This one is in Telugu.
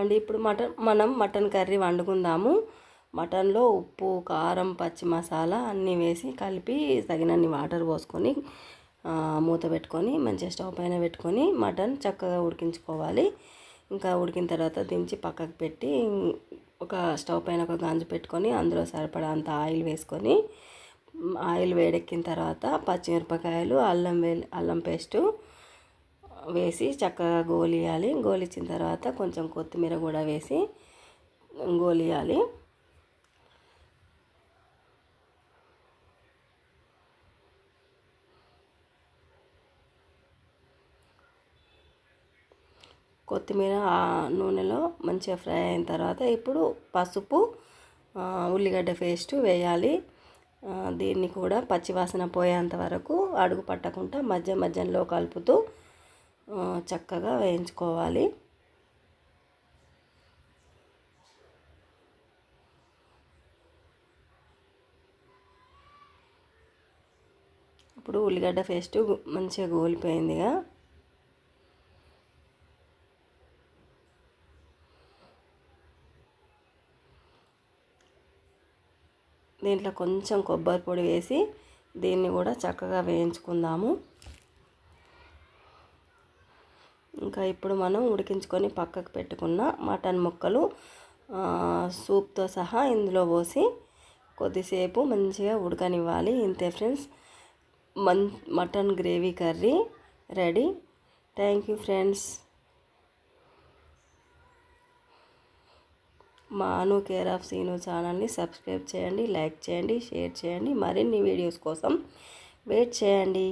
అండి ఇప్పుడు మనం మటన్ కర్రీ వండుకుందాము. మటన్లో ఉప్పు, కారం, పచ్చి మసాలా అన్నీ వేసి కలిపి తగినన్ని వాటర్ పోసుకొని మూత పెట్టుకొని మంచిగా స్టవ్ పైన పెట్టుకొని మటన్ చక్కగా ఉడికించుకోవాలి. ఇంకా ఉడికిన తర్వాత దించి పక్కకు పెట్టి ఒక స్టవ్ పైన ఒక గంజు పెట్టుకొని అందులో సరిపడా అంత ఆయిల్ వేసుకొని ఆయిల్ వేడెక్కిన తర్వాత పచ్చిమిరపకాయలు, అల్లం పేస్టు వేసి చక్కగా గోలియాలి. గోలించిన తర్వాత కొంచెం కొత్తిమీర కూడా వేసి గోలియాలి. కొత్తిమీర ఆ నూనెలో మంచిగా ఫ్రై అయిన తర్వాత ఇప్పుడు పసుపు, ఉల్లిగడ్డ పేస్ట్ వేయాలి. దీన్ని కూడా పచ్చివాసన పోయేంత వరకు అడుగు పట్టకుండా మధ్యలో కలుపుతూ చక్కగా వేయించుకోవాలి. ఇప్పుడు ఉల్లిగడ్డ పేస్ట్ మంచిగా గోలిపోయిందిగా. దీంట్లో కొంచెం కొబ్బరి పొడి వేసి దీన్ని కూడా చక్కగా వేయించుకుందాము. ఇంకా ఇప్పుడు మనం ఉడికించుకొని పక్కకు పెట్టుకున్న మటన్ ముక్కలు సూప్తో సహా ఇందులో పోసి కొద్దిసేపు మంచిగా ఉడకనివ్వాలి. ఇంతే friends, mutton gravy curry ready. Thank you friends. మా అను కేర్ ఆఫ్ సీను ఛానల్ని సబ్స్క్రైబ్ చేయండి, లైక్ చేయండి, షేర్ చేయండి. మరిన్ని వీడియోస్ కోసం వెయిట్ చేయండి.